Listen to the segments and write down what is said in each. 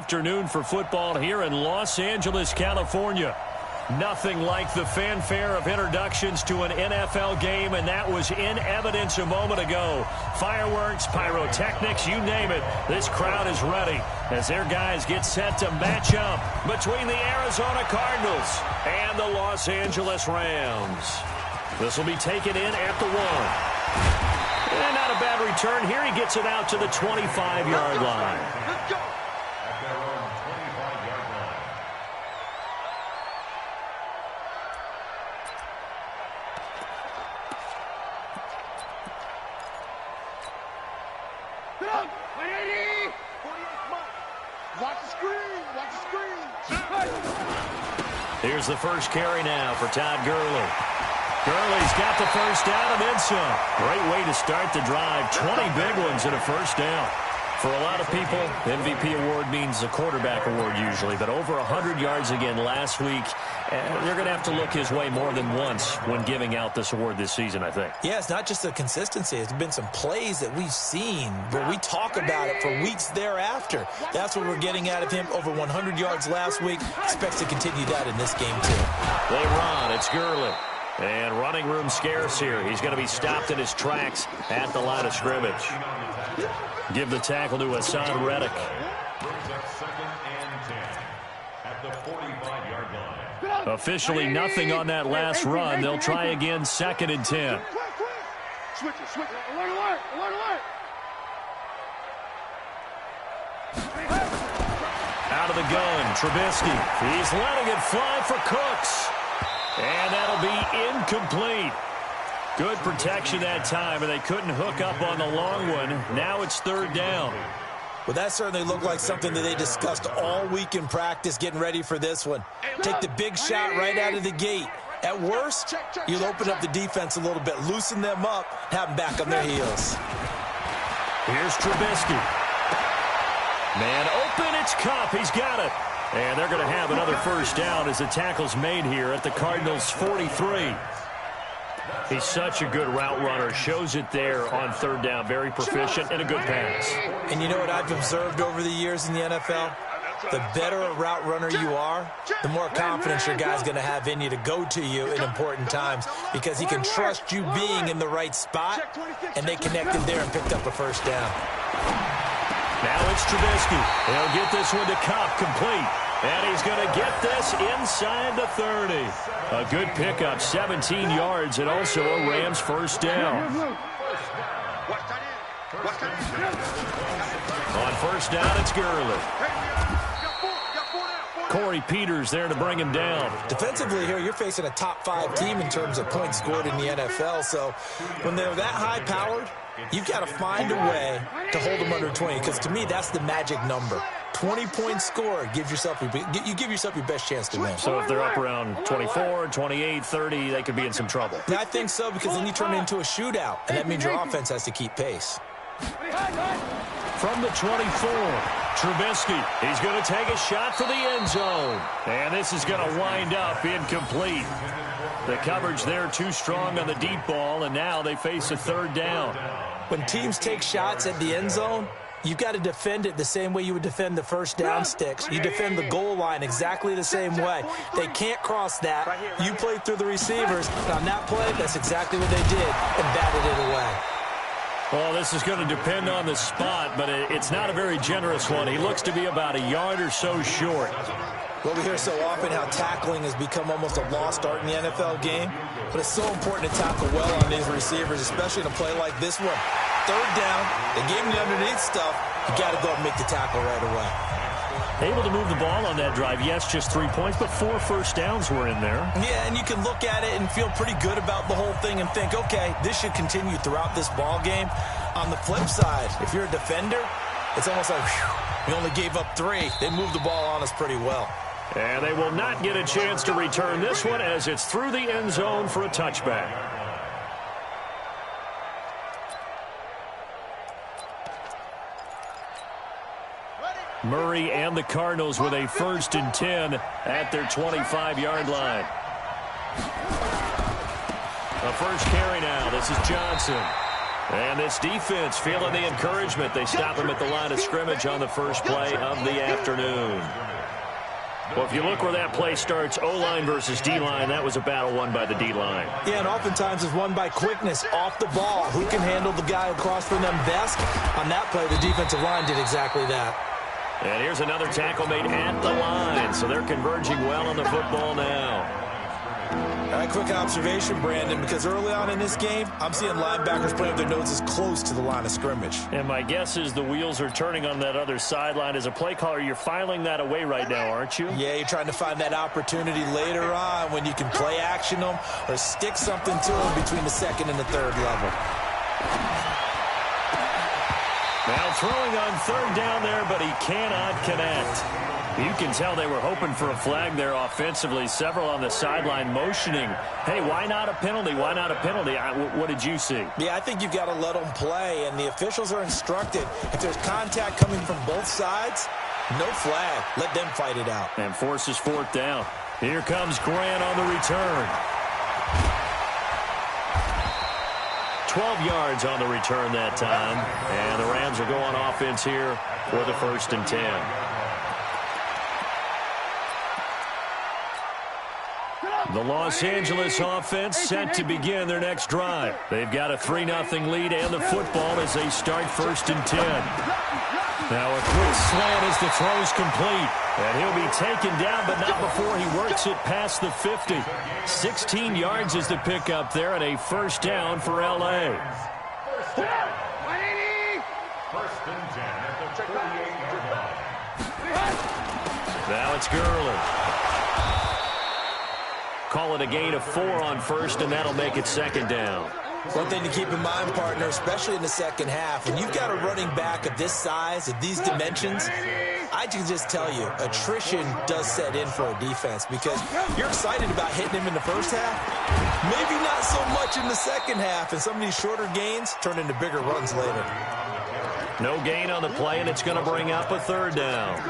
afternoon for football here in Los Angeles, California. Nothing like the fanfare of introductions to an NFL game, and that was in evidence a moment ago. Fireworks, pyrotechnics, you name it. This crowd is ready as their guys get set to match up between the Arizona Cardinals and the Los Angeles Rams. This will be taken in at the 1. And not a bad return here. He gets it out to the 25-yard line. Let's go. Here's the first carry now for Todd Gurley. Gurley's got the first down and then some. Great way to start the drive. 20 big ones in a first down. For a lot of people, MVP award means a quarterback award usually, but over 100 yards again last week. They're going to have to look his way more than once when giving out this award this season, I think. Yeah, it's not just the consistency. It's been some plays that we've seen where we talk about it for weeks thereafter. That's what we're getting out of him. Over 100 yards last week. Expects to continue that in this game, too. They run. It's Gurley. And running room scarce here. He's going to be stopped in his tracks at the line of scrimmage. Give the tackle to Hassan Reddick. Officially nothing on that last run. They'll try again, 2nd and 10. Switch it. Alert. Out of the gun, Trubisky. He's letting it fly for Cooks. And that'll be incomplete. Good protection that time, and they couldn't hook up on the long one. Now it's 3rd down. Well, that certainly looked like something that they discussed all week in practice, getting ready for this one. Take the big shot right out of the gate. At worst, you'll open up the defense a little bit, loosen them up, have them back on their heels. Here's Trubisky. Man open, it's Kupp. He's got it. And they're going to have another first down as the tackle's made here at the Cardinals' 43. He's such a good route runner. Shows it there on 3rd down. Very proficient and a good pass. And you know what I've observed over the years in the NFL? The better a route runner you are, the more confidence your guy's going to have in you to go to you in important times because he can trust you being in the right spot, and they connected there and picked up a first down. Now it's Trubisky. He'll get this one to Kupp, complete. And he's going to get this inside the 30. A good pickup, 17 yards, and also a Rams first down. On first down, it's Gurley. Corey Peters there to bring him down. Defensively here, you're facing a top 5 team in terms of points scored in the NFL. So when they're that high-powered, you've got to find a way to hold them under 20, because to me, that's the magic number. 20 points scored, you give yourself your best chance to win. So if they're up around 24, 28, 30, they could be in some trouble. Yeah, I think so, because then you turn it into a shootout, and that means your offense has to keep pace. From the 24, Trubisky. He's going to take a shot for the end zone. And this is going to wind up incomplete. The coverage there too strong on the deep ball, and now they face a 3rd down. When teams take shots at the end zone, you've got to defend it the same way you would defend the first down sticks. You defend the goal line exactly the same way. They can't cross that. You play through the receivers. And on that play, that's exactly what they did and batted it away. Well, this is going to depend on the spot, but it's not a very generous one. He looks to be about a yard or so short. Well, we hear so often how tackling has become almost a lost art in the NFL game, but it's so important to tackle well on these receivers, especially in a play like this one. 3rd down, they gave him the underneath stuff. You got to go and make the tackle right away. Able to move the ball on that drive. Yes, just 3 points, but 4 first downs were in there. Yeah, and you can look at it and feel pretty good about the whole thing and think, okay, this should continue throughout this ball game. On the flip side, if you're a defender, it's almost like, whew, we only gave up 3. They moved the ball on us pretty well. And they will not get a chance to return this one as it's through the end zone for a touchback. Murray and the Cardinals with a 1st and 10 at their 25-yard line. A first carry now. This is Johnson. And this defense feeling the encouragement. They stop him at the line of scrimmage on the first play of the afternoon. Well, if you look where that play starts, O-line versus D-line, that was a battle won by the D-line. Yeah, and oftentimes it's won by quickness off the ball. Who can handle the guy across from them best? On that play, the defensive line did exactly that. And here's another tackle made at the line. So they're converging well on the football now. A quick observation, Brandon, because early on in this game, I'm seeing linebackers playing with their noses close to the line of scrimmage. And my guess is the wheels are turning on that other sideline. As a play caller, you're filing that away right now, aren't you? Yeah, you're trying to find that opportunity later on when you can play action them or stick something to them between the second and the third level. Now throwing on third down there, but he cannot connect. You can tell they were hoping for a flag there offensively. Several on the sideline motioning, hey, why not a penalty? Why not a penalty? What did you see? Yeah, I think you've got to let them play, and the officials are instructed. If there's contact coming from both sides, no flag. Let them fight it out. And forces fourth down. Here comes Grant on the return. 12 yards on the return that time. And the Rams are going offense here for the 1st and 10. The Los Angeles offense set to begin their next drive. They've got a 3-0 lead and the football as they start 1st and 10. Now a quick slant as the throw's complete. And he'll be taken down, but not before he works it past the 50. 16 yards is the pickup there and a 1st down for L.A. 1st and 10 at the 48. Now it's Gurley. Call it a gain of 4 on 1st, and that'll make it 2nd down. One thing to keep in mind, partner, especially in the second half, when you've got a running back of this size, of these dimensions, I can just tell you, attrition does set in for a defense because you're excited about hitting him in the first half. Maybe not so much in the second half, and some of these shorter gains turn into bigger runs later. No gain on the play, and it's going to bring up a 3rd down.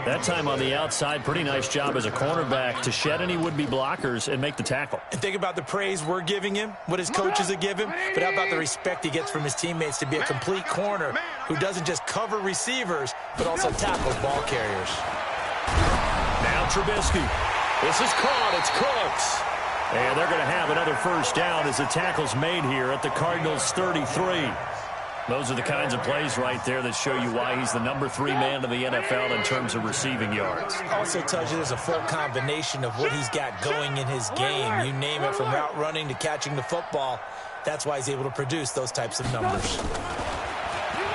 That time on the outside, pretty nice job as a cornerback to shed any would-be blockers and make the tackle. And think about the praise we're giving him, what his coaches are giving, but how about the respect he gets from his teammates to be a complete corner who doesn't just cover receivers, but also tackles ball carriers. Now Trubisky. This is caught. It's Cooks. And they're going to have another 1st down as the tackle's made here at the Cardinals' 33. Those are the kinds of plays right there that show you why he's the number 3 man in the NFL in terms of receiving yards. Also tells you there's a full combination of what he's got going in his game. You name it, from route running to catching the football. That's why he's able to produce those types of numbers.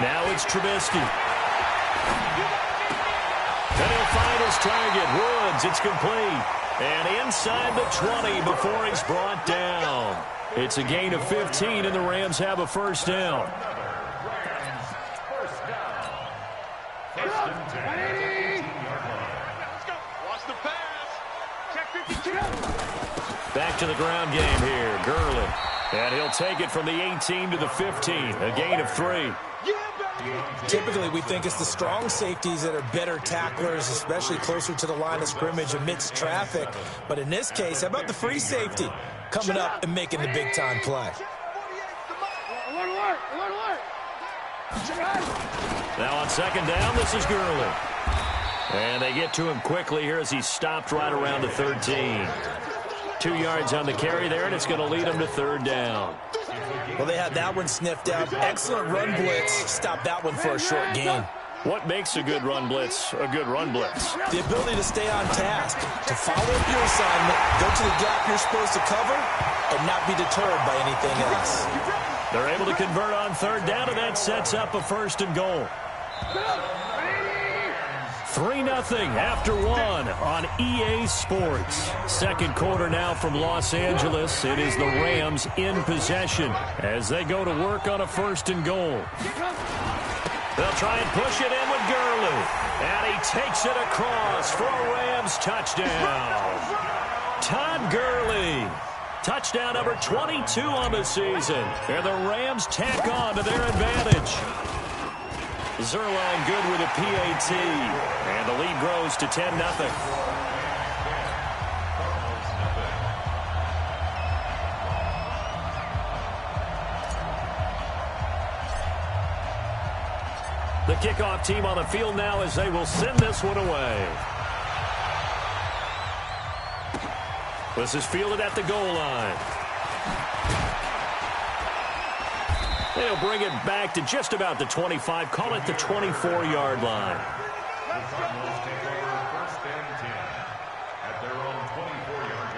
Now it's Trubisky. And he'll find his target. Woods, it's complete. And inside the 20 before he's brought down. It's a gain of 15, and the Rams have a 1st down. Back to the ground game here. Gurley. And he'll take it from the 18 to the 15. A gain of 3. Typically, we think it's the strong safeties that are better tacklers, especially closer to the line of scrimmage amidst traffic. But in this case, how about the free safety coming up and making the big-time play? Now on 2nd down, this is Gurley. And they get to him quickly here as he's stopped right around the 13. 2 yards on the carry there, and it's going to lead him to 3rd down. Well, they had that one sniffed out. Excellent run blitz. Stop that one for a short gain. What makes a good run blitz a good run blitz? The ability to stay on task, to follow up your assignment, go to the gap you're supposed to cover, and not be deterred by anything else. They're able to convert on 3rd down, and that sets up a 1st and goal. 3-0 after 1 on EA Sports. 2nd quarter now from Los Angeles. It is the Rams in possession as they go to work on a 1st and goal. They'll try and push it in with Gurley. And he takes it across for a Rams touchdown. Todd Gurley. Touchdown number 22 on the season. And the Rams tack on to their advantage. Zerline good with a PAT. And the lead grows to 10-0. kickoff team on the field now as they will send this one away. This is fielded at the goal line. They'll bring it back to just about the 25. Call it the 24-yard line. The Cardinals take over 1st and 10 at their own 24-yard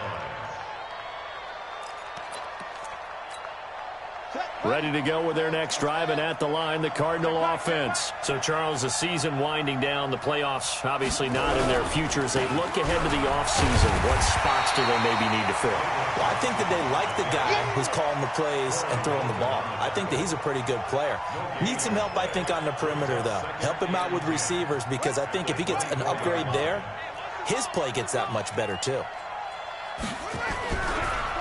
line. Ready to go with their next drive, and at the line, the Cardinal offense. So, Charles, the season winding down, the playoffs obviously not in their future. As they look ahead to the offseason, what spots do they maybe need to fill? Well, I think that they like the guy who's calling the plays and throwing the ball. I think that he's a pretty good player. Needs some help, I think, on the perimeter, though. Help him out with receivers, because I think if he gets an upgrade there, his play gets that much better, too.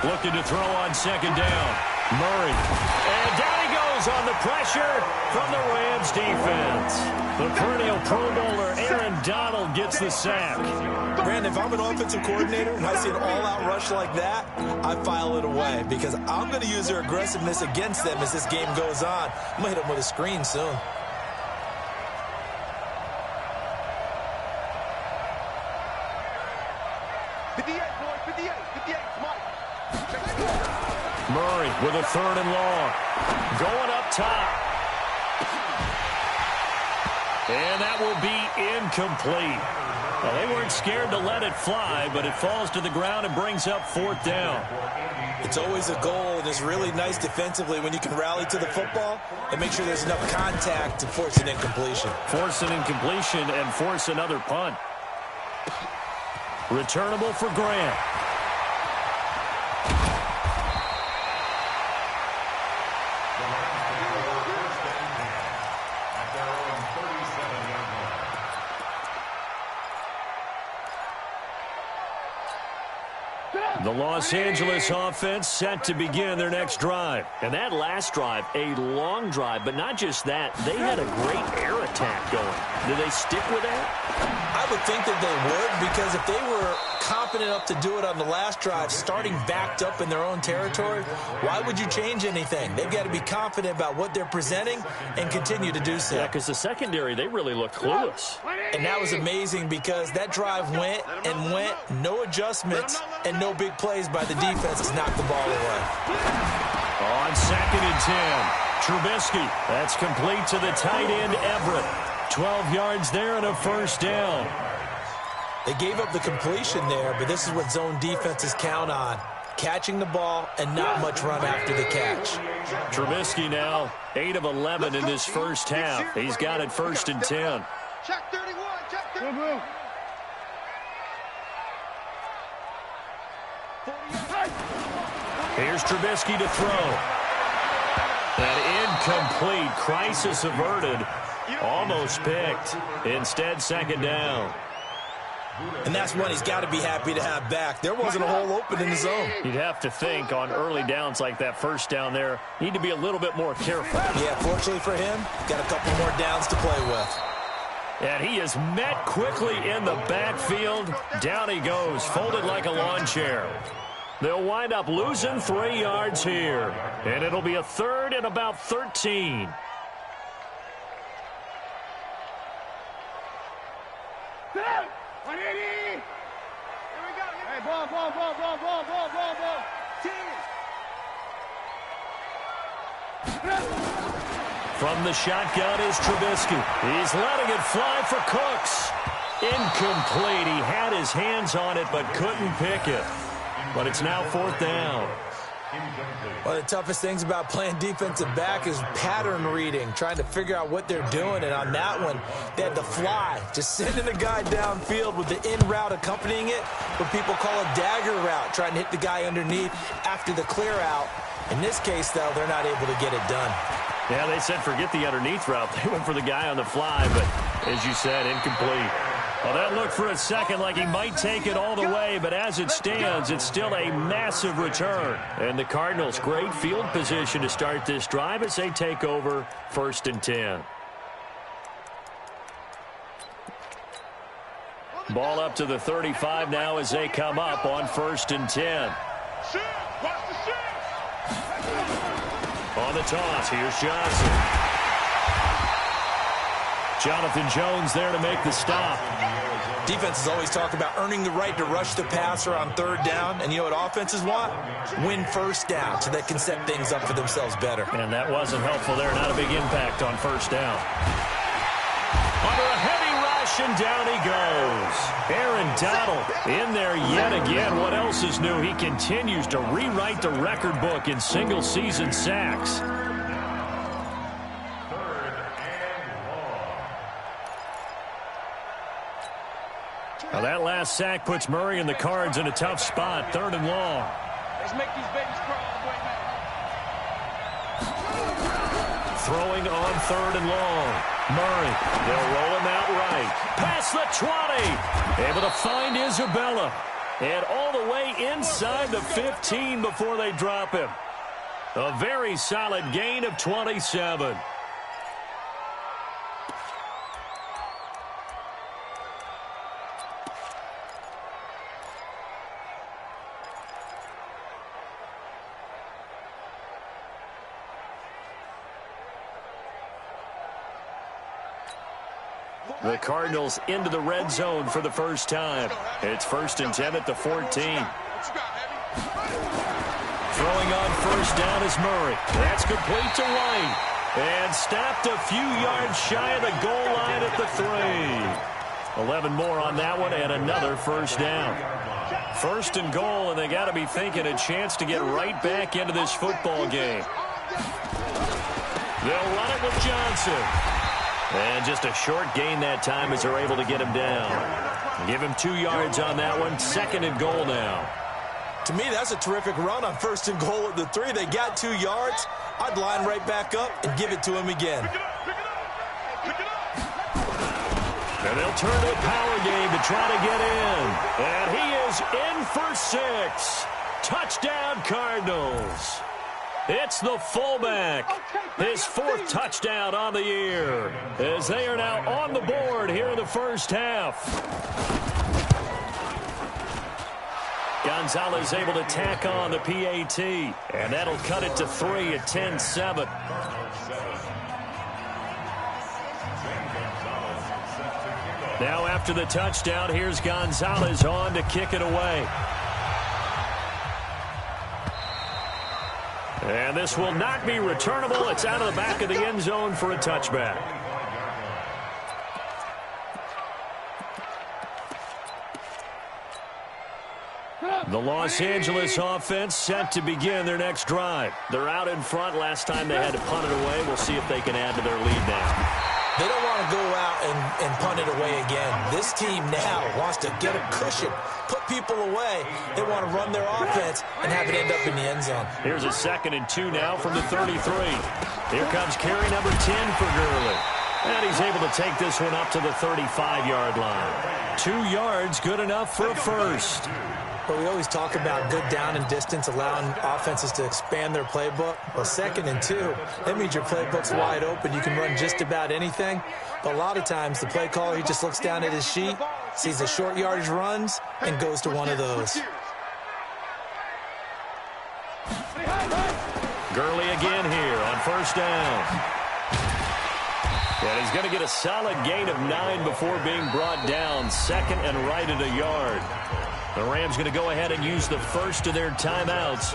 Looking to throw on 2nd down. Murray. And down he goes on the pressure from the Rams defense. The perennial Pro Bowler Aaron Donald gets the sack. Brandon, if I'm an offensive coordinator and I see an all-out rush like that, I file it away, because I'm going to use their aggressiveness against them as this game goes on. I'm going to hit them with a screen soon. Murray with a 3rd and long. Going up top. And that will be incomplete. Well, they weren't scared to let it fly, but it falls to the ground and brings up 4th down. It's always a goal, and it's really nice defensively when you can rally to the football and make sure there's enough contact to force an incompletion. Force an incompletion and force another punt. Returnable for Grant. The Los Angeles offense set to begin their next drive. And that last drive, a long drive, but not just that. They had a great air attack going. Do they stick with that? I would think that they would, because if they were competent enough to do it on the last drive, starting backed up in their own territory, why would you change anything? They've got to be confident about what they're presenting and continue to do so. Yeah, because the secondary, they really looked clueless. And that was amazing, because that drive went and went, no adjustments and no big plays by the defense to knock the ball away. On 2nd and 10, Trubisky. That's complete to the tight end, Everett. 12 yards there and a 1st down. They gave up the completion there, but this is what zone defenses count on. Catching the ball and not much run after the catch. Trubisky now 8 of 11 in this first half. He's got it 1st and 10. Check 31, check 31. Here's Trubisky to throw. That incomplete. Crisis averted. Almost picked. Instead, 2nd down. And that's one he's got to be happy to have back. There wasn't a hole open in the zone. You'd have to think on early downs like that 1st down there, need to be a little bit more careful. Yeah, fortunately for him, got a couple more downs to play with. And he is met quickly in the backfield. Down he goes, folded like a lawn chair. They'll wind up losing 3 yards here. And it'll be a 3rd and about 13. From the shotgun is Trubisky. He's letting it fly for Cooks. Incomplete. He had his hands on it but couldn't pick it. But it's now 4th down. One of the toughest things about playing defensive back is pattern reading, trying to figure out what they're doing. And on that one, they had the fly, just sending the guy downfield with the in route accompanying it, what people call a dagger route, trying to hit the guy underneath after the clear out. In this case, though, they're not able to get it done. Yeah, they said forget the underneath route. They went for the guy on the fly, but as you said, incomplete. Well, that looked for a second like he might take it all the way, but as it stands, it's still a massive return. And the Cardinals, great field position to start this drive as they take over 1st and 10. Ball up to the 35 now as they come up on 1st and 10. On the toss, here's Johnson. Jonathan Jones there to make the stop. Defenses always talk about earning the right to rush the passer on third down. And you know what offenses want? Win first down so they can set things up for themselves better. And that wasn't helpful there. Not a big impact on first down. Under a heavy rush, and down he goes. Aaron Donald in there yet again. What else is new? He continues to rewrite the record book in single-season sacks. Now that last sack puts Murray and the Cards in a tough spot. 3rd and long. Let's make these babies crawl boy, man. Throwing on 3rd and long. Murray, they'll roll him out right. Past the 20. Able to find Isabella. And all the way inside the 15 before they drop him. A very solid gain of 27. The Cardinals into the red zone for the first time. It's 1st and 10 at the 14. Throwing on first down is Murray. That's complete to White. And stopped a few yards shy of the goal line at the 3. 11 more on that one and another first down. 1st and goal, and they got to be thinking a chance to get right back into this football game. They'll run it with Johnson. And just a short gain that time as they're able to get him down. Give him 2 yards on that one. 2nd and goal now. To me, that's a terrific run on 1st and goal at the 3. They got 2 yards. I'd line right back up and give it to him again. And they'll turn to a power game to try to get in. And he is in for 6. Touchdown, Cardinals. It's the fullback. His 4th touchdown on the year. As they are now on the board here in the first half. Gonzalez able to tack on the PAT. And that'll cut it to 3 at 10-7. Now after the touchdown, here's Gonzalez on to kick it away. And this will not be returnable. It's out of the back of the end zone for a touchback. The Los Angeles offense set to begin their next drive. They're out in front. Last time they had to punt it away. We'll see if they can add to their lead now. They don't want to go out and punt it away again. This team now wants to get a cushion, put people away. They want to run their offense and have it end up in the end zone. Here's a 2nd and 2 now from the 33. Here comes carry number 10 for Gurley. And he's able to take this one up to the 35-yard line. 2 yards, good enough for a first. But we always talk about good down and distance, allowing offenses to expand their playbook. Well, 2nd and 2, that means your playbook's wide open. You can run just about anything. But a lot of times, the play caller, he just looks down at his sheet, sees the short yardage runs, and goes to one of those. Gurley again here on first down. And he's going to get a solid gain of 9 before being brought down. 2nd and right at a yard. The Rams going to go ahead and use the first of their timeouts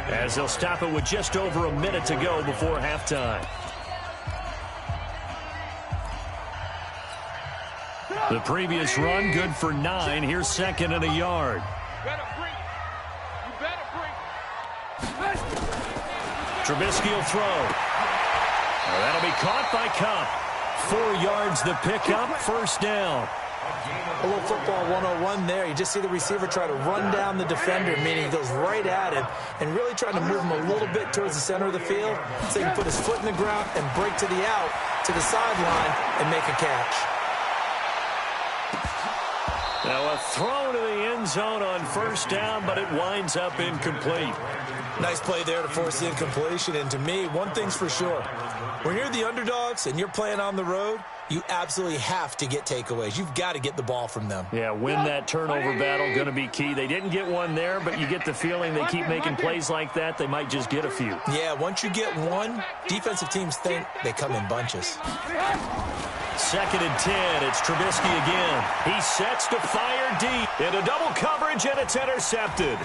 as they'll stop it with just over a minute to go before halftime. The previous run good for 9. Here's 2nd and a yard. Trubisky will throw. That'll be caught by Kupp. 4 yards the pickup, first down. A little football 101 there. You just see the receiver try to run down the defender, meaning he goes right at him and really trying to move him a little bit towards the center of the field so he can put his foot in the ground and break to the out, to the sideline, and make a catch. Now a throw to the end zone on first down, but it winds up incomplete. Nice play there to force the incompletion. And to me, one thing's for sure. When you're the underdogs and you're playing on the road, you absolutely have to get takeaways. You've got to get the ball from them. Yeah, win that turnover battle, going to be key. They didn't get one there, but you get the feeling they keep making plays like that, they might just get a few. Yeah, once you get one, defensive teams think they come in bunches. 2nd and 10. It's Trubisky again. He sets to fire deep into double coverage, and it's intercepted.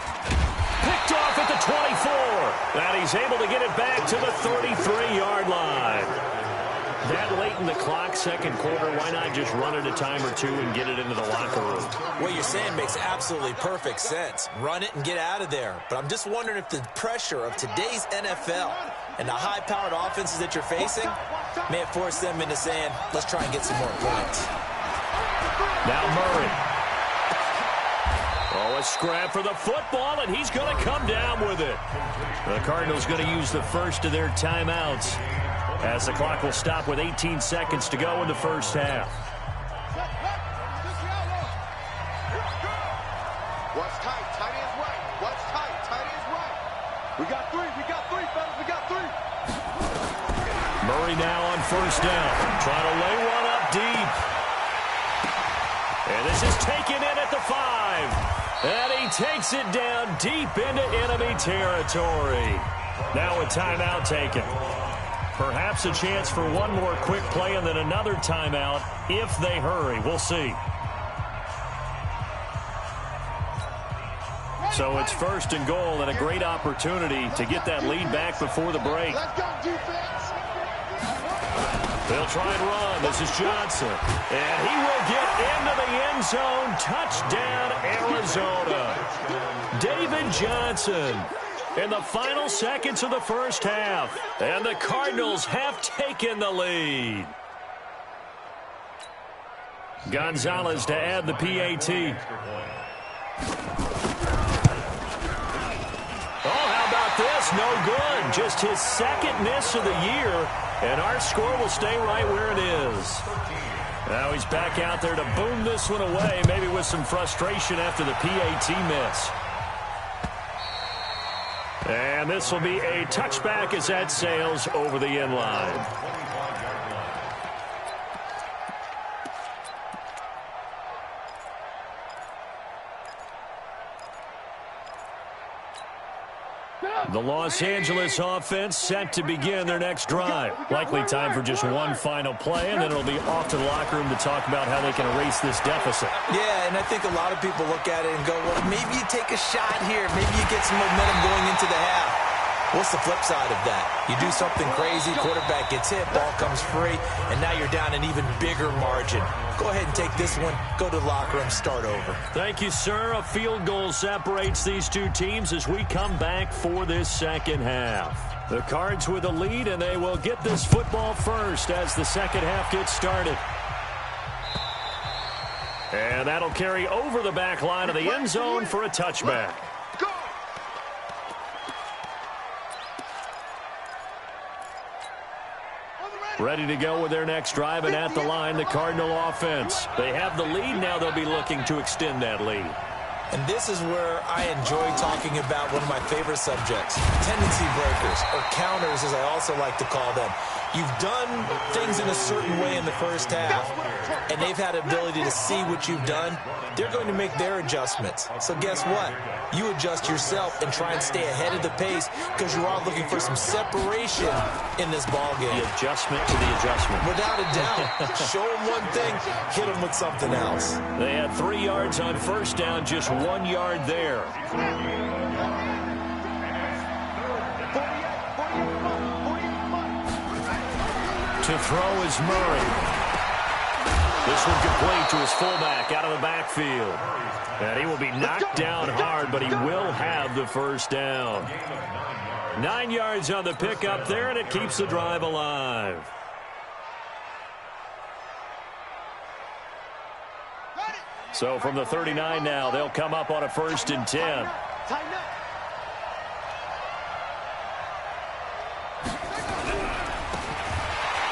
Picked off at the 24. And he's able to get it back to the 33-yard line. That late in the clock, second quarter, why not just run it a time or two and get it into the locker room? What you're saying makes absolutely perfect sense. Run it and get out of there. But I'm just wondering if the pressure of today's NFL and the high-powered offenses that you're facing may have forced them into saying, let's try and get some more points. Now Murray. Oh, a scrap for the football, and he's going to come down with it. The Cardinals going to use the first of their timeouts, as the clock will stop with 18 seconds to go in the first half. What's tight? Tight is right. What's tight? Tight is right. We got three, fellas. We got three. Murray now on first down. Trying to lay one up deep. And this is taken in at the 5. And he takes it down deep into enemy territory. Now a timeout taken. Perhaps a chance for one more quick play and then another timeout if they hurry. We'll see. So it's 1st and goal and a great opportunity to get that lead back before the break. They'll try and run. This is Johnson. And he will get into the end zone. Touchdown, Arizona. David Johnson in the final seconds of the first half. And the Cardinals have taken the lead. Gonzalez to add the PAT. Oh, how about this? No good. Just his second miss of the year. And our score will stay right where it is. Now he's back out there to boom this one away, maybe with some frustration after the PAT miss. And this will be a touchback as that sails over the end line. The Los Angeles offense set to begin their next drive. Likely time for just one final play, and then it'll be off to the locker room to talk about how they can erase this deficit. Yeah, and I think a lot of people look at it and go, well, maybe you take a shot here. Maybe you get some momentum going into the half. What's the flip side of that? You do something crazy, quarterback gets hit, ball comes free, and now you're down an even bigger margin. Go ahead and take this one, go to the locker room, start over. Thank you, sir. A field goal separates these two teams as we come back for this second half. The Cards with a lead, and they will get this football first as the second half gets started. And that'll carry over the back line of the end zone for a touchback. Ready to go with their next drive, and at the line, the Cardinal offense. They have the lead. Now they'll be looking to extend that lead. And this is where I enjoy talking about one of my favorite subjects, tendency breakers, or counters as I also like to call them. You've done things in a certain way in the first half, and they've had ability to see what you've done. They're going to make their adjustments. So guess what? You adjust yourself and try and stay ahead of the pace because you're all looking for some separation in this ball game. The adjustment to the adjustment. Without a doubt. Show them one thing, hit them with something else. They had 3 yards on first down, just 1 yard there. To throw is Murray. This one complete to his fullback out of the backfield. And he will be knocked down hard, but he will have the first down. 9 yards on the pickup there, and it keeps the drive alive. So from the 39 now, they'll come up on a 1st and 10.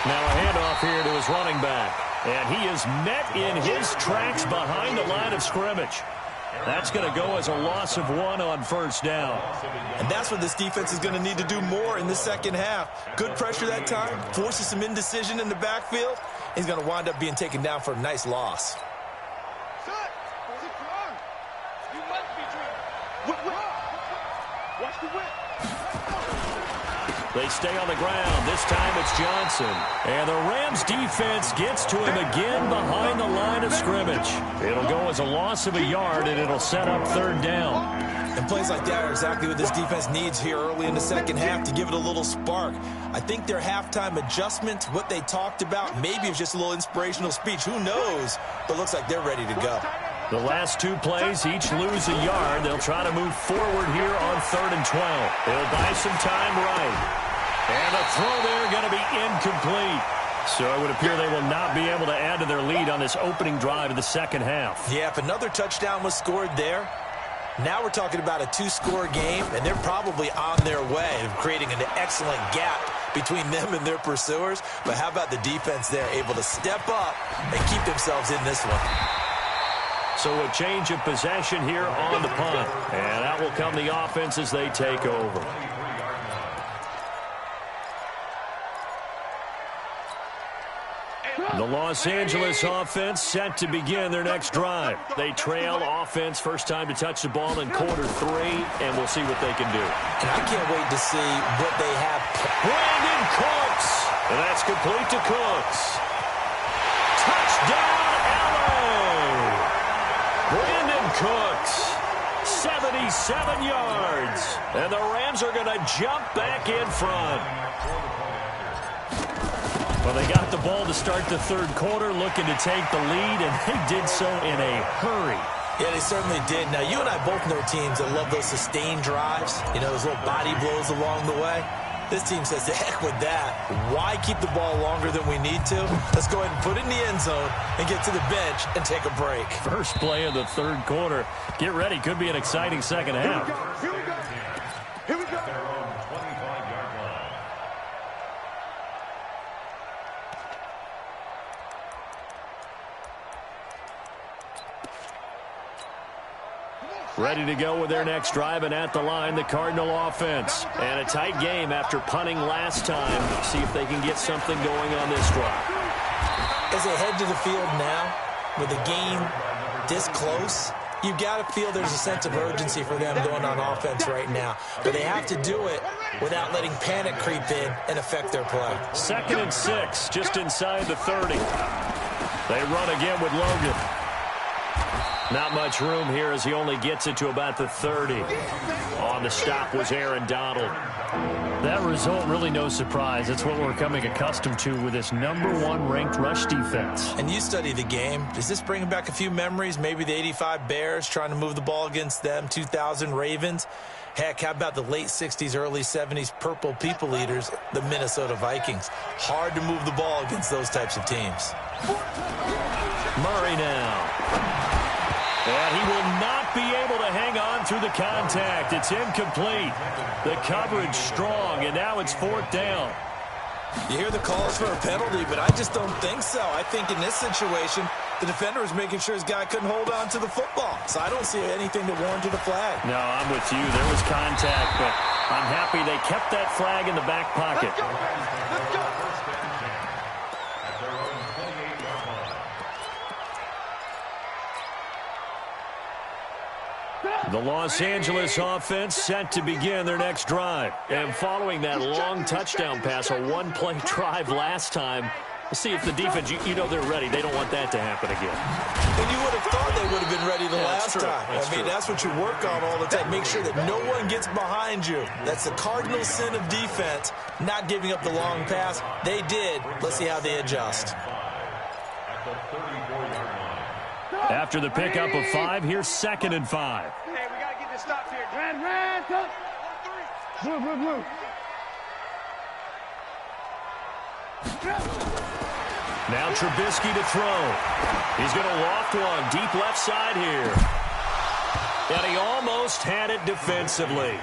Now a handoff here to his running back. And he is met in his tracks behind the line of scrimmage. That's going to go as a loss of 1 on first down. And that's what this defense is going to need to do more in the second half. Good pressure that time, forces some indecision in the backfield. He's going to wind up being taken down for a nice loss. They stay on the ground. This time it's Johnson. And the Rams defense gets to him again behind the line of scrimmage. It'll go as a loss of a yard, and it'll set up third down. And plays like that are exactly what this defense needs here early in the second half to give it a little spark. I think their halftime adjustments, what they talked about, maybe it's just a little inspirational speech. Who knows? But looks like they're ready to go. The last two plays each lose a yard. They'll try to move forward here on 3rd and 12. They'll buy some time right. And the throw there going to be incomplete. So it would appear they will not be able to add to their lead on this opening drive of the second half. Yeah, if another touchdown was scored there, now we're talking about a 2-score game, and they're probably on their way of creating an excellent gap between them and their pursuers. But how about the defense there, able to step up and keep themselves in this one? So a change of possession here on the punt. And out will come the offense as they take over. The Los Angeles offense set to begin their next drive. They trail offense, first time to touch the ball in quarter 3, and we'll see what they can do. And I can't wait to see what they have. Brandon Cooks. And that's complete to Cooks. Touchdown, LA! Brandon Cooks, 77 yards. And the Rams are going to jump back in front. Well, they got the ball to start the third quarter, looking to take the lead, and they did so in a hurry. Yeah, they certainly did. Now, you and I both know teams that love those sustained drives, you know, those little body blows along the way. This team says, the heck with that. Why keep the ball longer than we need to? Let's go ahead and put it in the end zone and get to the bench and take a break. First play of the third quarter. Get ready. Could be an exciting second half. Here we go. Here we go. Their own 25-yard line. Ready to go with their next drive, and at the line, the Cardinal offense. And a tight game after punting last time. See if they can get something going on this drive. As they head to the field now, with the game this close, you've got to feel there's a sense of urgency for them going on offense right now. But they have to do it without letting panic creep in and affect their play. 2nd and 6, just inside the 30. They run again with Logan. Not much room here as he only gets it to about the 30. On the stop was Aaron Donald. That result, really no surprise. It's what we're coming accustomed to with this #1 ranked rush defense. And you study the game. Does this bring back a few memories? Maybe the 85 Bears trying to move the ball against them, 2000 Ravens. Heck, how about the late 60s, early 70s Purple People Eaters, the Minnesota Vikings? Hard to move the ball against those types of teams. Murray now. And he will not be able to hang on through the contact. It's incomplete. The coverage strong, and now it's 4th down. You hear the calls for a penalty, but I just don't think so. I think in this situation, the defender was making sure his guy couldn't hold on to the football. So I don't see anything to warrant a flag. No, I'm with you. There was contact, but I'm happy they kept that flag in the back pocket. Let's go. Let's go. First and 10 at their own 28-yard line. The Los Angeles offense set to begin their next drive. And following that long touchdown pass, a one-play drive last time, we'll see if the defense, you know they're ready. They don't want that to happen again. And you would have thought they would have been ready the last time. I mean, that's what you work on all the time. Make sure that no one gets behind you. That's the cardinal sin of defense, not giving up the long pass. They did. Let's see how they adjust. At the 34-yard line. After the pickup of 5, here's 2nd and 5. Hey, we got to get this stopped here. Ran, come. Blue. Now Trubisky to throw. He's going to loft one deep left side here. And he almost had it defensively.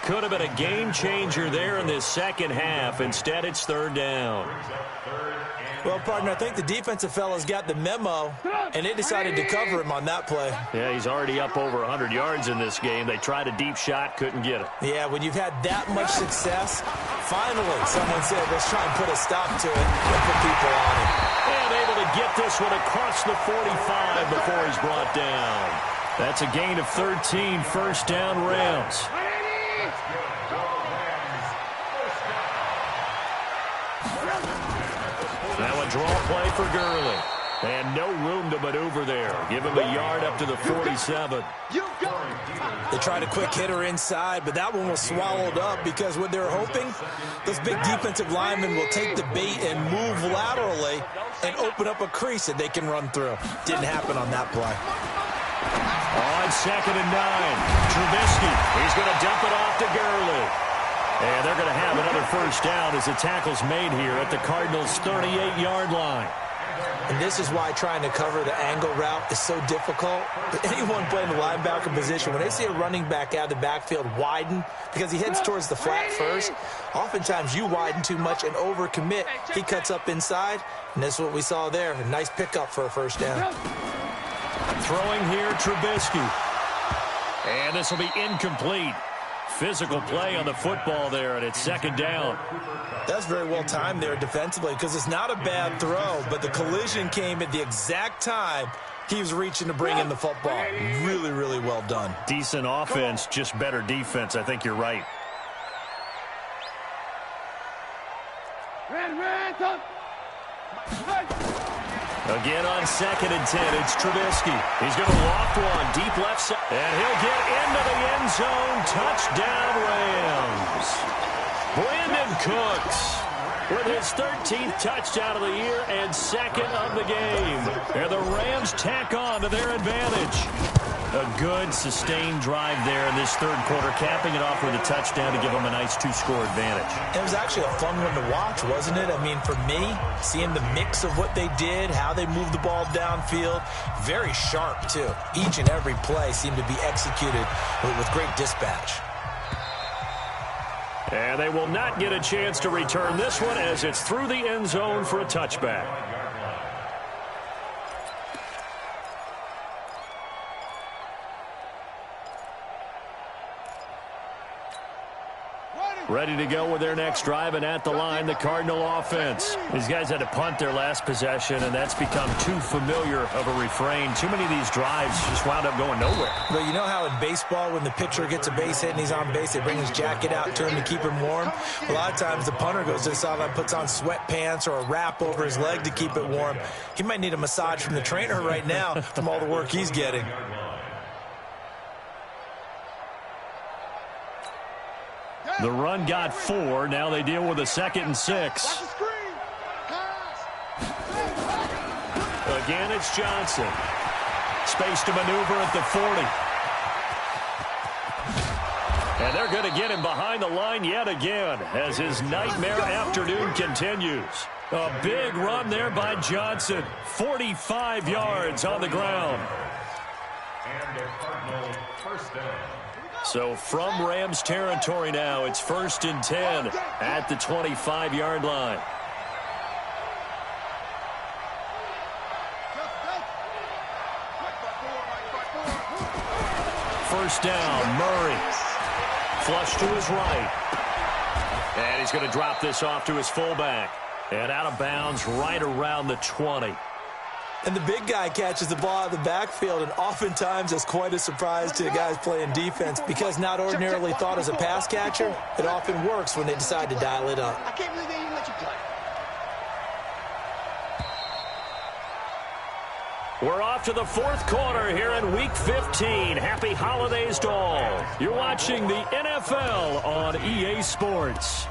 Could have been a game changer there in this second half. Instead, it's 3rd down. Well, partner, I think the defensive fellas got the memo, and they decided to cover him on that play. Yeah, he's already up over 100 yards in this game. They tried a deep shot, couldn't get it. Yeah, when you've had that much success, finally someone said, let's try and put a stop to it and put people on it. And able to get this one across the 45 before he's brought down. That's a gain of 13, 1st down Rams. play for Gurley. And no room to maneuver there. Give him a yard up to the 47. They tried a quick hitter inside, but that one was swallowed up because what they're hoping, those big defensive linemen will take the bait and move laterally and open up a crease that they can run through. Didn't happen on that play. On 2nd and 9, Trubisky. He's going to dump it off to Gurley. And they're going to have another first down as the tackle's made here at the Cardinals' 38-yard line. And this is why trying to cover the angle route is so difficult. Anyone playing the linebacker position, when they see a running back out of the backfield widen, because he heads towards the flat first, oftentimes you widen too much and overcommit. He cuts up inside, and that's what we saw there. A nice pickup for a first down. Throwing here, Trubisky. And this will be incomplete. Physical play on the football there, and it's 2nd down. That's very well timed there defensively because it's not a bad throw, but the collision came at the exact time he was reaching to bring in the football. Really, really well done. Decent offense, just better defense. I think you're right. Again on 2nd and 10, it's Trubisky. He's going to loft one deep left side, and he'll get into the end zone. Touchdown, Rams. Brandon Cooks with his 13th touchdown of the year and 2nd of the game. And the Rams tack on to their advantage. A good, sustained drive there in this 3rd quarter, capping it off with a touchdown to give them a nice 2-score advantage. It was actually a fun one to watch, wasn't it? I mean, for me, seeing the mix of what they did, how they moved the ball downfield, very sharp, too. Each and every play seemed to be executed with great dispatch. And they will not get a chance to return this one as it's through the end zone for a touchback. Ready to go with their next drive, and at the line, the Cardinal offense. These guys had to punt their last possession, and that's become too familiar of a refrain. Too many of these drives just wound up going nowhere. Well, you know how in baseball, when the pitcher gets a base hit and he's on base, they bring his jacket out to him to keep him warm? A lot of times the punter goes to the sideline, puts on sweatpants or a wrap over his leg to keep it warm. He might need a massage from the trainer right now from all the work he's getting. The run got 4. Now they deal with a 2nd and 6. Again, it's Johnson. Space to maneuver at the 40. And they're going to get him behind the line yet again as his nightmare afternoon continues. A big run there by Johnson. 45 yards on the ground. And the Cardinal first down. So from Rams territory now, it's 1st and 10 at the 25-yard line. First down, Murray. Flush to his right. And he's going to drop this off to his fullback. And out of bounds right around the 20. And the big guy catches the ball out of the backfield, and oftentimes it's quite a surprise to the guys playing defense because not ordinarily thought as a pass catcher, it often works when they decide to dial it up. I can't believe they even let you play. We're off to the 4th quarter here in Week 15. Happy holidays to all. You're watching the NFL on EA Sports.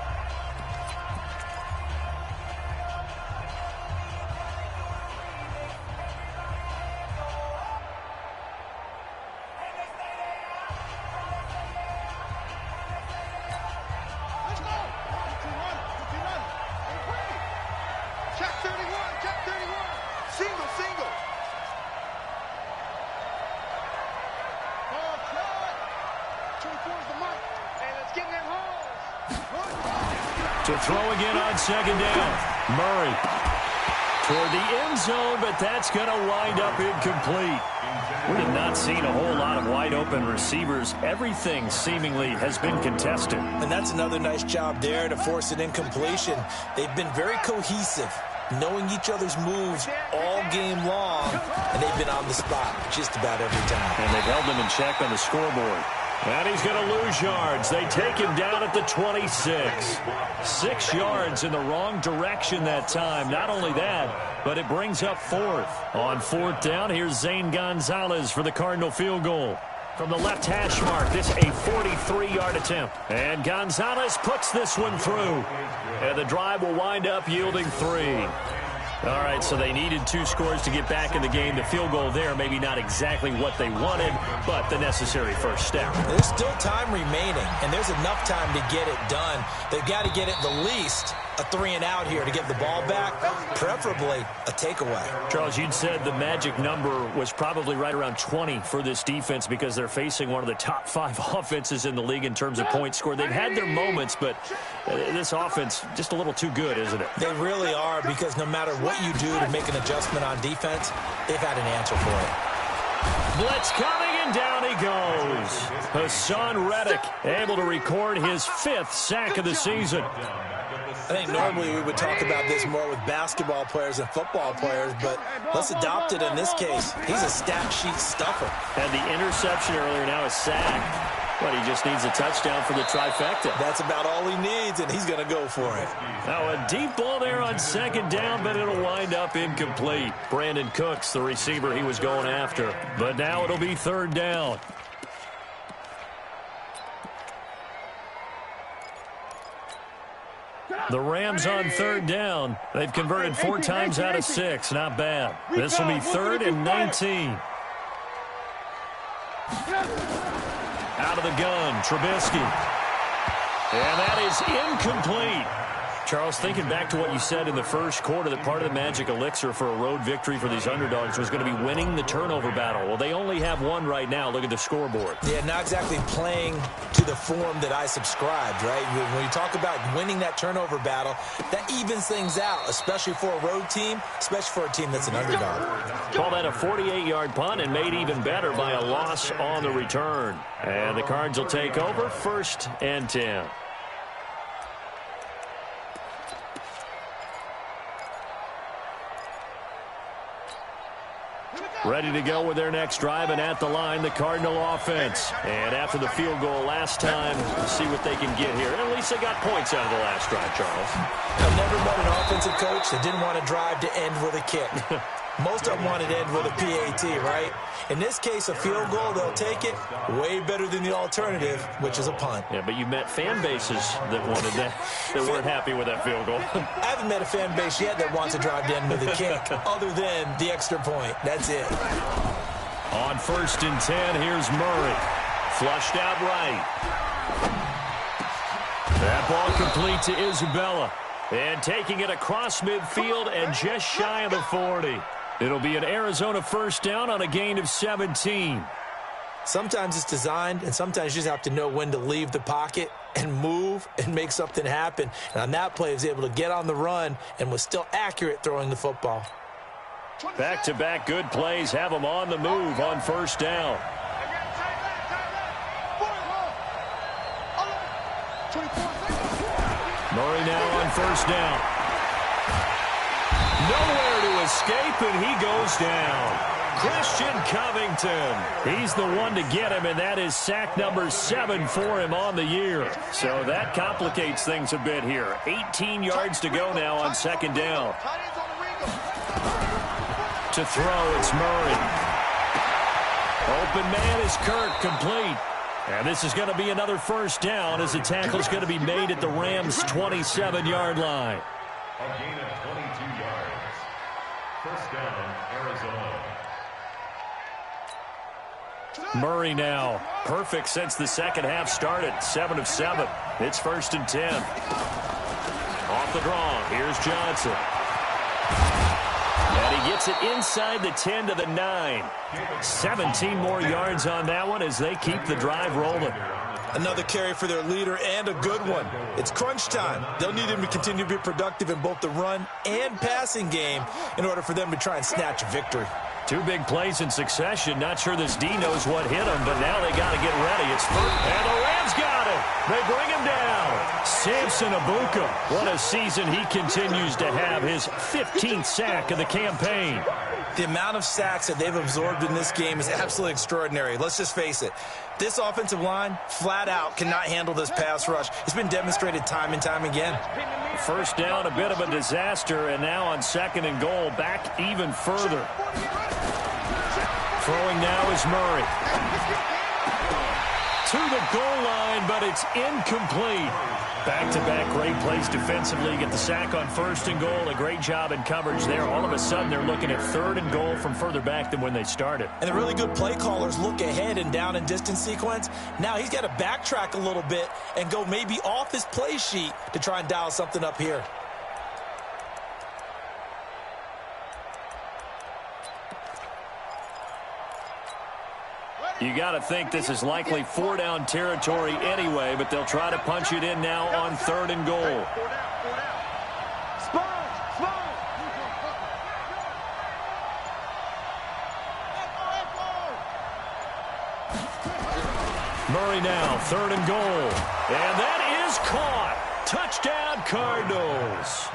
To throw again on 2nd down. Murray toward the end zone, but that's going to wind up incomplete. We have not seen a whole lot of wide-open receivers. Everything seemingly has been contested. And that's another nice job there to force an incompletion. They've been very cohesive, knowing each other's moves all game long, and they've been on the spot just about every time. And they've held them in check on the scoreboard. And he's going to lose yards. They take him down at the 26. 6 yards in the wrong direction that time. Not only that, but it brings up fourth. On fourth down, here's Zane Gonzalez for the Cardinal field goal. From the left hash mark, this a 43-yard attempt. And Gonzalez puts this one through. And the drive will wind up yielding 3. All right, so they needed 2 scores to get back in the game. The field goal there, maybe not exactly what they wanted, but the necessary first step. There's still time remaining, and there's enough time to get it done. They've got to get it the least a 3-and-out here to get the ball back, preferably a takeaway. Charles, you'd said the magic number was probably right around 20 for this defense because they're facing one of the top 5 offenses in the league in terms of points scored. They've had their moments, but this offense just a little too good, isn't it? They really are, because no matter what you do to make an adjustment on defense, they've had an answer for it. Blitz coming, and down he goes. Hassan Reddick able to record his 5th sack of the season. I think normally we would talk about this more with basketball players and football players, but let's adopt it in this case. He's a stat sheet stuffer. Had the interception earlier, now a sack. But he just needs a touchdown for the trifecta. That's about all he needs, and he's going to go for it. Now a deep ball there on second down, but it'll wind up incomplete. Brandon Cooks, the receiver he was going after. But now it'll be third down. The Rams on third down. They've converted 4 times out of 6. Not bad. This will be 3rd and 19. Out of the gun, Trubisky. And that is incomplete. Charles, thinking back to what you said in the first quarter, that part of the magic elixir for a road victory for these underdogs was going to be winning the turnover battle. Well, they only have one right now. Look at the scoreboard. Yeah, not exactly playing to the form that I subscribed, right? When you talk about winning that turnover battle, that evens things out, especially for a road team, especially for a team that's an underdog. Call that a 48-yard punt, and made even better by a loss on the return. And the Cards will take over, 1st and 10. Ready to go with their next drive, and at the line, the Cardinal offense. And after the field goal last time, we'll see what they can get here. And at least they got points out of the last drive, Charles. I've never met an offensive coach that didn't want to drive to end with a kick. Most of them wanted to end with a PAT, right? In this case, a field goal, they'll take it. Way better than the alternative, which is a punt. Yeah, but you met fan bases that wanted that, that weren't happy with that field goal. I haven't met a fan base yet that wants to drive to end with a kick, other than the extra point. That's it. On 1st and 10, here's Murray. Flushed out right. That ball complete to Isabella. And taking it across midfield and just shy of the 40. It'll be an Arizona 1st down on a gain of 17. Sometimes it's designed, and sometimes you just have to know when to leave the pocket and move and make something happen. And on that play, he was able to get on the run and was still accurate throwing the football. Back-to-back good plays have them on the move on 1st down. Murray now on 1st down. Nowhere to escape, and he goes down. Christian Covington. He's the one to get him, and that is sack number 7 for him on the year. So that complicates things a bit here. 18 yards to go now on 2nd down. To throw, it's Murray. Open man is Kirk, complete. And this is going to be another 1st down as the tackle is going to be made at the Rams' 27-yard line. A gain of 22 yards. 1st down, Arizona. Murray now. Perfect since the second half started. 7 of 7. It's 1st and 10. Off the draw. Here's Johnson. And he gets it inside the 10 to the 9. 17 more yards on that one as they keep the drive rolling. Another carry for their leader, and a good one. It's crunch time. They'll need him to continue to be productive in both the run and passing game in order for them to try and snatch a victory. 2 big plays in succession. Not sure this D knows what hit him, but now they got to get ready. It's first, and the Rams got it. They bring him down. Samson Abuka. What a season he continues to have. His 15th sack of the campaign. The amount of sacks that they've absorbed in this game is absolutely extraordinary. Let's just face it. This offensive line, flat out, cannot handle this pass rush. It's been demonstrated time and time again. First down, a bit of a disaster, and now on 2nd and goal, back even further. Throwing now is Murray. To the goal line, but it's incomplete. Back-to-back great plays defensively. Get the sack on 1st and goal. A great job in coverage there. All of a sudden, they're looking at 3rd and goal from further back than when they started. And the really good play callers look ahead and down and distance sequence. Now he's got to backtrack a little bit and go maybe off his play sheet to try and dial something up here. You got to think this is likely 4-down territory anyway, but they'll try to punch it in now on 3rd and goal. Murray now, 3rd and goal. And that is caught. Touchdown, Cardinals.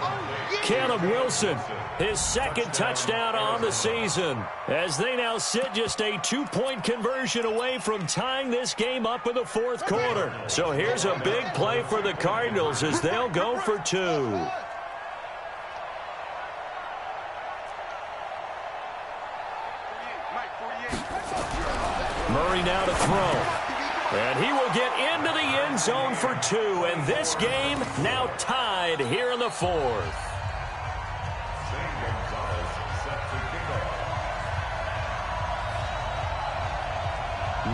Caleb Wilson, his 2nd touchdown on the season, as they now sit just a 2-point conversion away from tying this game up in the 4th quarter. So here's a big play for the Cardinals as they'll go for 2. Murray now to throw. And he will get into the end zone for 2. And this game now tied here in the 4th.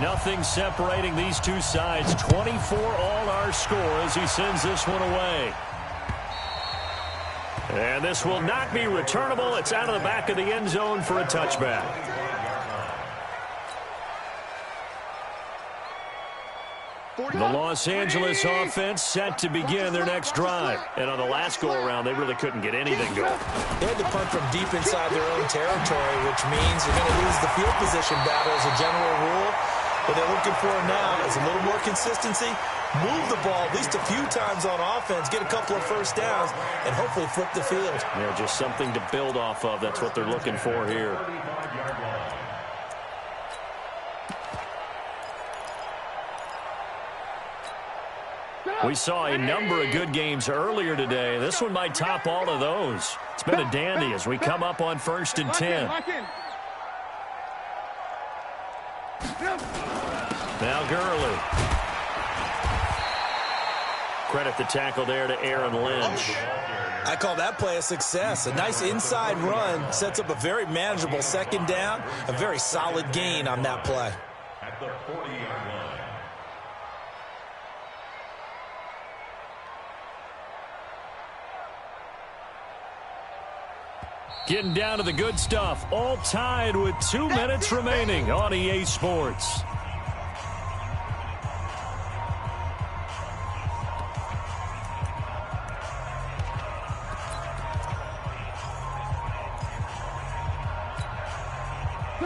Nothing separating these two sides. 24 all our score as he sends this one away. And this will not be returnable. It's out of the back of the end zone for a touchback. The Los Angeles offense set to begin their next drive. And on the last go-around, they really couldn't get anything going. They had to punt from deep inside their own territory, which means you're going to lose the field position battle as a general rule. What they're looking for now is a little more consistency, move the ball at least a few times on offense, get a couple of first downs, and hopefully flip the field. Yeah, just something to build off of. That's what they're looking for here. We saw a number of good games earlier today. This one might top all of those. It's been a dandy as we come up on 1st and 10. Now Gurley. Credit the tackle there to Aaron Lynch. I call that play a success. A nice inside run sets up a very manageable 2nd down. A very solid gain on that play. At the 40-yard line. Getting down to the good stuff. All tied with 2 minutes remaining on EA Sports.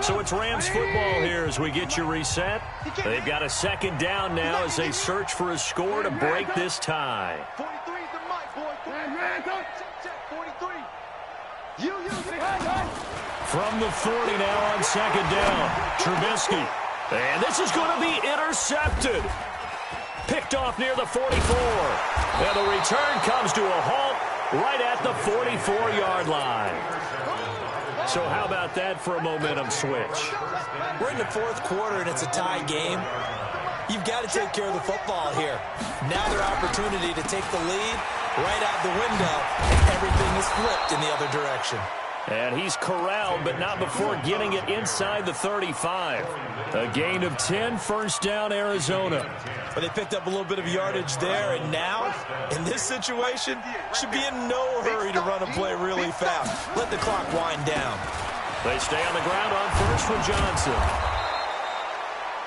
So it's Rams football here as we get you reset. They've got a 2nd down now as they search for a score to break this tie. 43 is the mic, boy. Check, 43. From the 40 now on 2nd down. Trubisky. And this is going to be intercepted. Picked off near the 44. And the return comes to a halt right at the 44-yard line. So how about that for a momentum switch? We're in the 4th quarter, and it's a tie game. You've got to take care of the football here. Now their opportunity to take the lead right out the window, and everything is flipped in the other direction. And he's corralled, but not before getting it inside the 35. A gain of 10, 1st down, Arizona. But they picked up a little bit of yardage there, and now, in this situation, should be in no hurry to run a play really fast. Let the clock wind down. They stay on the ground on 1st with Johnson.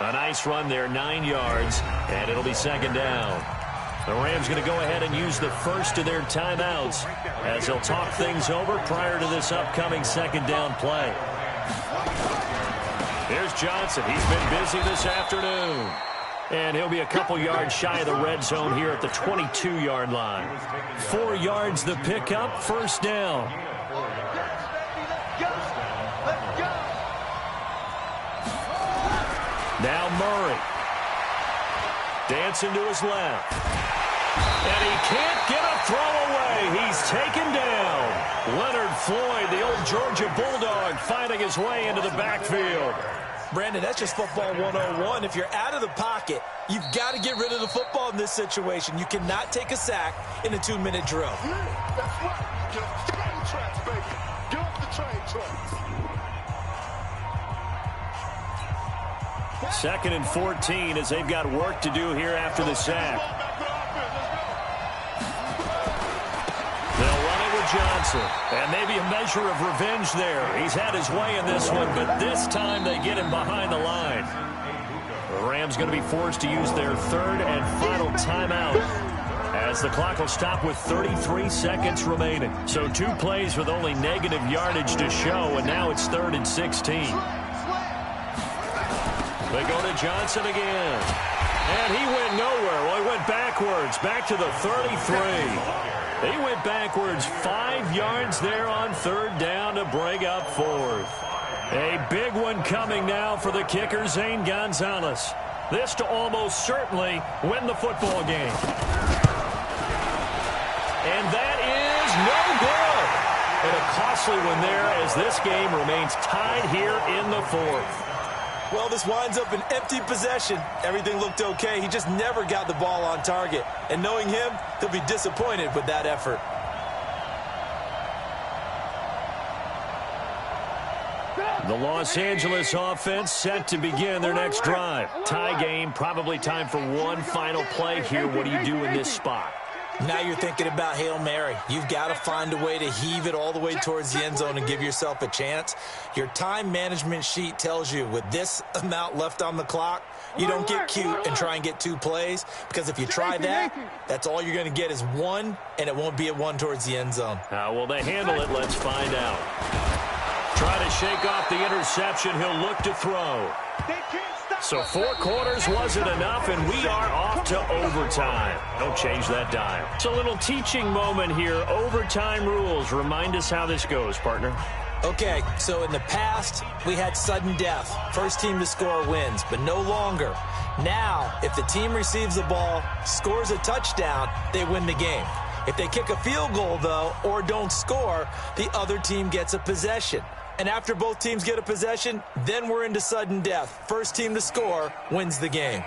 A nice run there, 9 yards, and it'll be 2nd down. The Rams going to go ahead and use the first of their timeouts as they'll talk things over prior to this upcoming 2nd down play. Here's Johnson. He's been busy this afternoon. And he'll be a couple yards shy of the red zone here at the 22-yard line. 4 yards the pickup, 1st down. Now Murray. Dancing to his left. And he can't get a throw away. He's taken down. Leonard Floyd, the old Georgia Bulldog, finding his way into the backfield. Brandon, that's just football 101. If you're out of the pocket, you've got to get rid of the football in this situation. You cannot take a sack in a 2-minute drill. That's right. Get off the train tracks, baby. Get off the train tracks. 2nd and 14 as they've got work to do here after the sack. They'll run it with Johnson. And maybe a measure of revenge there. He's had his way in this one, but this time they get him behind the line. The Rams going to be forced to use their 3rd and final timeout, as the clock will stop with 33 seconds remaining. So 2 plays with only negative yardage to show, and now it's 3rd and 16. They go to Johnson again. And he went nowhere. Well, he went backwards, back to the 33. He went backwards 5 yards there on 3rd down to bring up 4th. A big one coming now for the kicker, Zane Gonzalez. This to almost certainly win the football game. And that is no good. And a costly one there as this game remains tied here in the 4th. Well, this winds up an empty possession. Everything looked okay. He just never got the ball on target. And knowing him, he'll be disappointed with that effort. The Los Angeles offense set to begin their next drive. Tie game, probably time for one final play here. What do you do in this spot? Now you're thinking about Hail Mary. You've got to find a way to heave it all the way towards the end zone and give yourself a chance. Your time management sheet tells you with this amount left on the clock, you don't get cute and try and get 2 plays, because if you try that, that's all you're going to get is 1, and it won't be a 1 towards the end zone. How will they handle it? Let's find out. Try to shake off the interception. He'll look to throw. So 4 quarters wasn't enough, and we are off to overtime. Don't change that dime. It's a little teaching moment here. Overtime rules. Remind us how this goes, partner. Okay, so in the past, we had sudden death. First team to score wins, but no longer. Now, if the team receives the ball, scores a touchdown, they win the game. If they kick a field goal, though, or don't score, the other team gets a possession. And after both teams get a possession, then we're into sudden death. First team to score wins the game.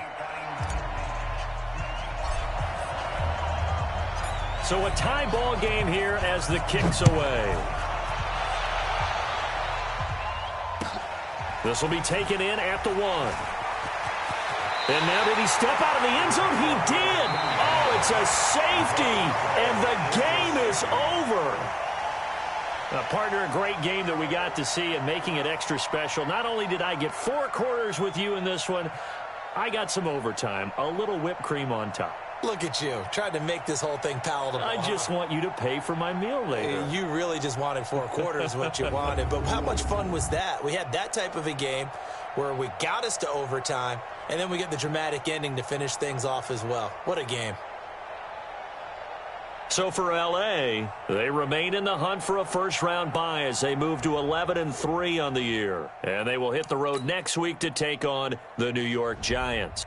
So a tie ball game here as the kick's away. This will be taken in at the 1. And now did he step out of the end zone? He did. Oh, it's a safety, and the game is over. Partner, a great game that we got to see and making it extra special. Not only did I get 4 quarters with you in this one, I got some overtime, a little whipped cream on top. Look at you, trying to make this whole thing palatable. I just want you to pay for my meal later. You really just wanted 4 quarters what you wanted, but how much fun was that? We had that type of a game where we got us to overtime, and then we get the dramatic ending to finish things off as well. What a game. So for L.A., they remain in the hunt for a first-round bye as they move to 11-3 on the year. And they will hit the road next week to take on the New York Giants.